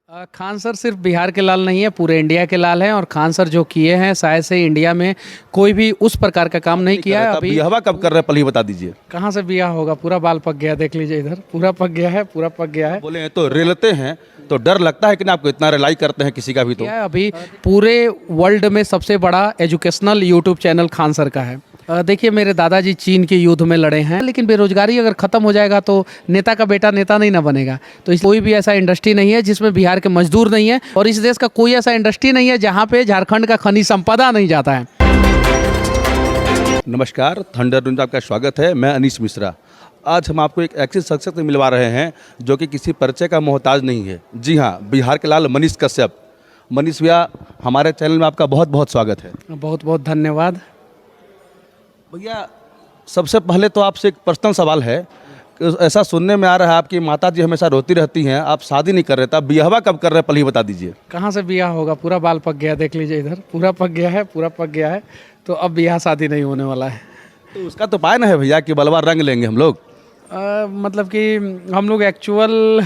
Khan sir सिर्फ बिहार के लाल नहीं है, पूरे इंडिया के लाल हैं। और खान सर जो किए हैं शायद से इंडिया में कोई भी उस प्रकार का काम नहीं किया है। अभी बियाहवा कब कर रहे हैं, पहले ही बता दीजिए। कहाँ से बियाह होगा, पूरा बाल पक गया, देख लीजिए इधर पूरा पक गया है, पूरा पक गया है। बोले हैं तो रेलते हैं तो डर लगता है कि ना, आपको इतना रिलाई करते हैं किसी का भी तो। क्या है, अभी पूरे वर्ल्ड में सबसे बड़ा educational YouTube channel Khan sir का है। देखिए, मेरे दादाजी चीन के युद्ध में लड़े हैं, लेकिन बेरोजगारी अगर खत्म हो जाएगा तो नेता का बेटा नेता नहीं ना बनेगा। तो इस कोई भी ऐसा इंडस्ट्री नहीं है जिसमें बिहार के मजदूर नहीं है, और इस देश का कोई ऐसा इंडस्ट्री नहीं है जहाँ पे झारखंड का खनिज संपदा नहीं जाता है। नमस्कार, थंडर न्यूज़ में आपका स्वागत है। मैं अनीश मिश्रा। आज हम आपको एक ऐसी शख्सियत से मिलवा रहे हैं जो कि किसी परिचय का मोहताज नहीं है। जी हाँ, बिहार के लाल मनीष कश्यप। मनीष भैया, हमारे चैनल में आपका बहुत बहुत स्वागत है। बहुत बहुत धन्यवाद भैया। सबसे पहले तो आपसे एक पर्सनल सवाल है। ऐसा सुनने में आ रहा है आपकी माता जी हमेशा रोती रहती हैं, आप शादी नहीं कर रहे थे, बियाहवा कब कर रहे हैं, पहले ही बता दीजिए। कहाँ से बियाह होगा, पूरा बाल पक गया, देख लीजिए इधर पूरा पक गया है, पूरा पक गया है। तो अब बियाह शादी नहीं होने वाला है। तो उसका तो पाय ना है भैया कि बलवा रंग लेंगे हम लोग। मतलब कि हम लोग एक्चुअल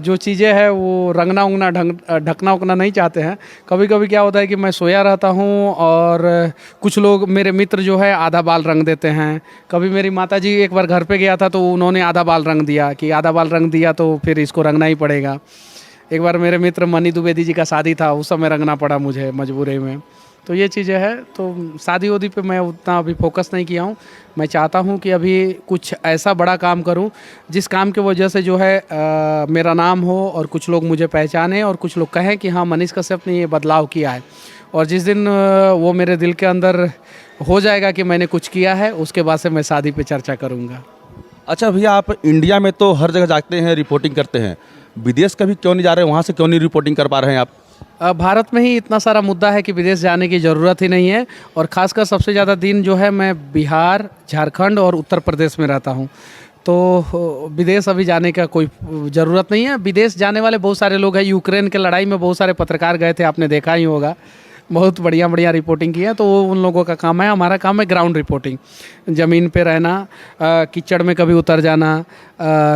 जो चीज़ें हैं वो रंगना उंगना ढकना उकना नहीं चाहते हैं। कभी कभी क्या होता है कि मैं सोया रहता हूँ और कुछ लोग मेरे मित्र जो है आधा बाल रंग देते हैं। कभी मेरी माताजी एक बार घर पे गया था तो उन्होंने आधा बाल रंग दिया कि आधा बाल रंग दिया तो फिर इसको रंगना ही पड़ेगा। एक बार मेरे मित्र मनी द्विवेदी जी का शादी था, उस समय रंगना पड़ा मुझे मजबूरी में। तो ये चीज़ें है, तो शादी वादी पे मैं उतना अभी फोकस नहीं किया हूँ। मैं चाहता हूँ कि अभी कुछ ऐसा बड़ा काम करूँ जिस काम की वजह से जो है मेरा नाम हो और कुछ लोग मुझे पहचाने और कुछ लोग कहें कि हाँ, मनीष कश्यप ने ये बदलाव किया है। और जिस दिन वो मेरे दिल के अंदर हो जाएगा कि मैंने कुछ किया है, उसके बाद से मैं शादी पे चर्चा करूँगा। अच्छा भैया, आप इंडिया में तो हर जगह जाते हैं, रिपोर्टिंग करते हैं, विदेश कभी क्यों नहीं जा रहे हैं? वहाँ से क्यों नहीं रिपोर्टिंग कर पा रहे हैं आप? भारत में ही इतना सारा मुद्दा है कि विदेश जाने की ज़रूरत ही नहीं है। और ख़ासकर सबसे ज़्यादा दिन जो है मैं बिहार, झारखंड और उत्तर प्रदेश में रहता हूँ। तो विदेश अभी जाने का कोई ज़रूरत नहीं है। विदेश जाने वाले बहुत सारे लोग हैं। यूक्रेन के लड़ाई में बहुत सारे पत्रकार गए थे, आपने देखा ही होगा, बहुत बढ़िया बढ़िया रिपोर्टिंग की है। तो वो उन लोगों का काम है। हमारा काम है ग्राउंड रिपोर्टिंग, ज़मीन पे रहना, कीचड़ में कभी उतर जाना,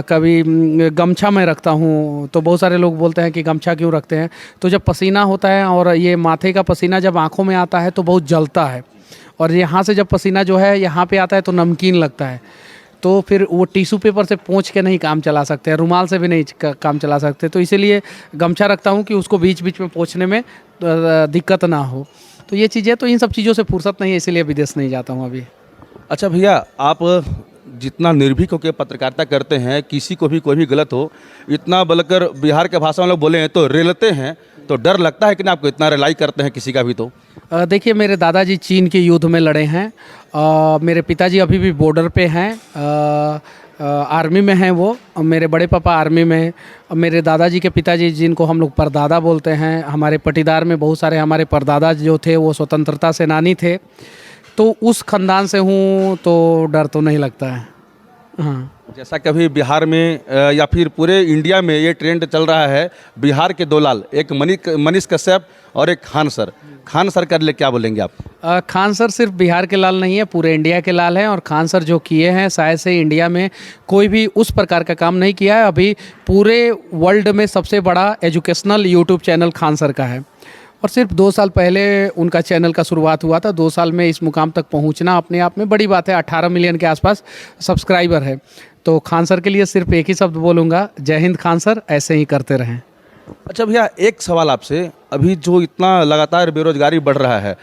कभी गमछा में रखता हूँ। तो बहुत सारे लोग बोलते हैं कि गमछा क्यों रखते हैं। तो जब पसीना होता है और ये माथे का पसीना जब आँखों में आता है तो बहुत जलता है, और यहाँ से जब पसीना जो है यहाँ पे आता है तो नमकीन लगता है। तो फिर वो टिश्यू पेपर से पोंछ के नहीं काम चला सकते हैं, रुमाल से भी नहीं काम चला सकते। तो इसीलिए गमछा रखता हूँ कि उसको बीच बीच में पोंछने में दिक्कत ना हो। तो ये चीज़ें, तो इन सब चीज़ों से फुर्सत नहीं है, इसीलिए विदेश नहीं जाता हूँ अभी। अच्छा भैया, आप जितना निर्भीक होकर पत्रकारिता करते हैं, किसी को भी कोई भी गलत हो, इतना बलकर बिहार के भाषा में लोग बोले हैं तो रेलते हैं, तो डर लगता है कि ना, आपको इतना रिलाई करते हैं किसी का भी तो। देखिए, मेरे दादाजी चीन के युद्ध में लड़े हैं। मेरे पिताजी अभी भी बॉर्डर पे हैं, आर्मी में हैं वो। मेरे बड़े पापा आर्मी में। मेरे दादाजी के पिताजी, जिनको हम लोग परदादा बोलते हैं, हमारे पटीदार में बहुत सारे हमारे परदादा जो थे वो स्वतंत्रता सेनानी थे। तो उस खानदान से हूँ, तो डर तो नहीं लगता है। हाँ, जैसा कभी बिहार में या फिर पूरे इंडिया में ये ट्रेंड चल रहा है, बिहार के दो लाल, एक मनीष कश्यप और एक खान सर। खान सर कर ले, क्या बोलेंगे आप? खान सर सिर्फ बिहार के लाल नहीं है, पूरे इंडिया के लाल हैं। और खान सर जो किए हैं शायद से इंडिया में कोई भी उस प्रकार का काम नहीं किया है। अभी पूरे वर्ल्ड में सबसे बड़ा educational YouTube channel Khan sir का है। और सिर्फ 2 साल पहले उनका चैनल का शुरुआत हुआ था। 2 साल में इस मुकाम तक पहुंचना अपने आप में बड़ी बात है। 18 मिलियन के आसपास सब्सक्राइबर है। तो खान सर के लिए सिर्फ एक ही शब्द बोलूँगा, जय हिंद खान सर, ऐसे ही करते रहें। अच्छा भैया, एक सवाल आपसे। अभी जो इतना लगातार बेरोजगारी बढ़ रहा है,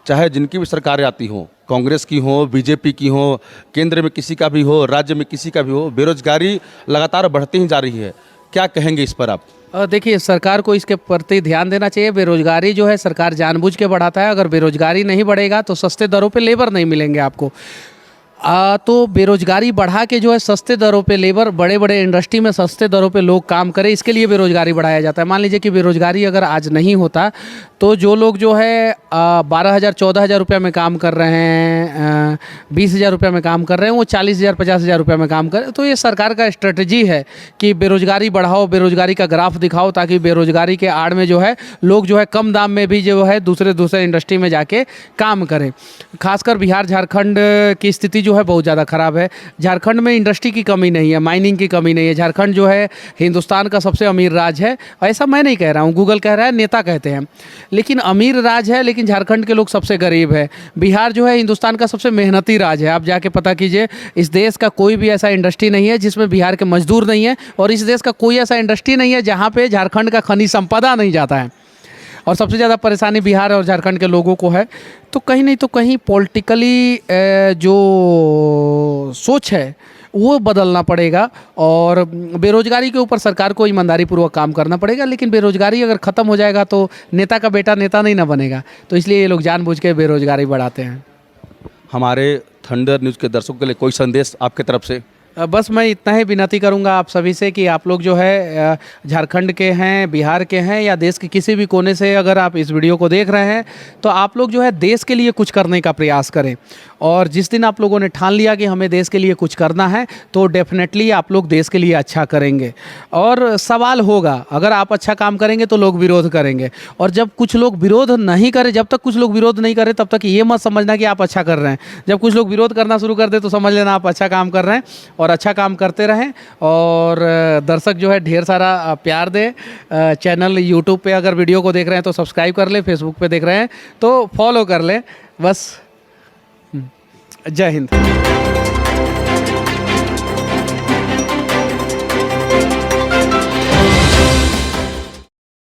चाहे जिनकी भी सरकारें आती हों, कांग्रेस की हो, बीजेपी की हो, केंद्र में किसी का भी हो, राज्य में किसी का भी हो, बेरोजगारी लगातार बढ़ती ही जा रही है। क्या कहेंगे इस पर आप? देखिए, सरकार को इसके प्रति ध्यान देना चाहिए। बेरोजगारी जो है सरकार जानबूझ के बढ़ाता है। अगर बेरोजगारी नहीं बढ़ेगा तो सस्ते दरों पे लेबर नहीं मिलेंगे आपको। तो बेरोजगारी बढ़ा के जो है सस्ते दरों पे लेबर, बड़े बड़े इंडस्ट्री में सस्ते दरों पे लोग काम करें, इसके लिए बेरोजगारी बढ़ाया जाता है। मान लीजिए कि बेरोजगारी अगर आज नहीं होता तो जो लोग जो है 12,000 14,000 रुपये में काम कर रहे हैं, 20,000 रुपये में काम कर रहे हैं, वो 40,000 50,000 रुपये में काम करें। तो ये सरकार का स्ट्रेटजी है कि बेरोजगारी बढ़ाओ, बेरोजगारी का ग्राफ दिखाओ, ताकि बेरोजगारी के आड़ में जो है लोग जो है कम दाम में भी जो है दूसरे इंडस्ट्री में जाके काम करें। खासकर बिहार झारखंड की स्थिति जो जो है बहुत ज़्यादा ख़राब है। झारखंड में इंडस्ट्री की कमी नहीं है, माइनिंग की कमी नहीं है। झारखंड जो है हिंदुस्तान का सबसे अमीर राज्य है। ऐसा मैं नहीं कह रहा हूँ, गूगल कह रहा है, नेता कहते हैं। लेकिन अमीर राज्य है, लेकिन झारखंड के लोग सबसे गरीब है। बिहार जो है हिंदुस्तान का सबसे मेहनती राज्य है। आप जाके पता कीजिए, इस देश का कोई भी ऐसा इंडस्ट्री नहीं है जिसमें बिहार के मजदूर नहीं है, और इस देश का कोई ऐसा इंडस्ट्री नहीं है जहाँ पे झारखंड का खनिज संपदा नहीं जाता है। और सबसे ज़्यादा परेशानी बिहार और झारखंड के लोगों को है। तो कहीं नहीं तो कहीं पॉलिटिकली जो सोच है वो बदलना पड़ेगा, और बेरोजगारी के ऊपर सरकार को ईमानदारी पूर्वक काम करना पड़ेगा। लेकिन बेरोजगारी अगर ख़त्म हो जाएगा तो नेता का बेटा नेता नहीं ना बनेगा। तो इसलिए ये लोग जानबूझ के बेरोजगारी बढ़ाते हैं। हमारे थंडर न्यूज़ के दर्शकों के लिए कोई संदेश आपके तरफ से? बस मैं इतना ही विनती करूंगा आप सभी से कि आप लोग जो है झारखंड के हैं, बिहार के हैं, या देश के किसी भी कोने से अगर आप इस वीडियो को देख रहे हैं, तो आप लोग जो है देश के लिए कुछ करने का प्रयास करें। और जिस दिन आप लोगों ने ठान लिया कि हमें देश के लिए कुछ करना है, तो डेफिनेटली आप लोग देश के लिए अच्छा करेंगे। और सवाल होगा, अगर आप अच्छा काम करेंगे तो लोग विरोध करेंगे, और जब कुछ लोग विरोध नहीं करें, जब तक कुछ लोग विरोध नहीं करें, तब तक ये मत समझना कि आप अच्छा कर रहे हैं। जब कुछ लोग विरोध करना शुरू कर दे तो समझ लेना आप अच्छा काम कर रहे हैं, और अच्छा काम करते रहें। और दर्शक जो है ढेर सारा प्यार दें। चैनल यूट्यूब पे अगर वीडियो को देख रहे हैं तो सब्सक्राइब कर लें, फेसबुक पे देख रहे हैं तो फॉलो कर लें। बस जय हिंद।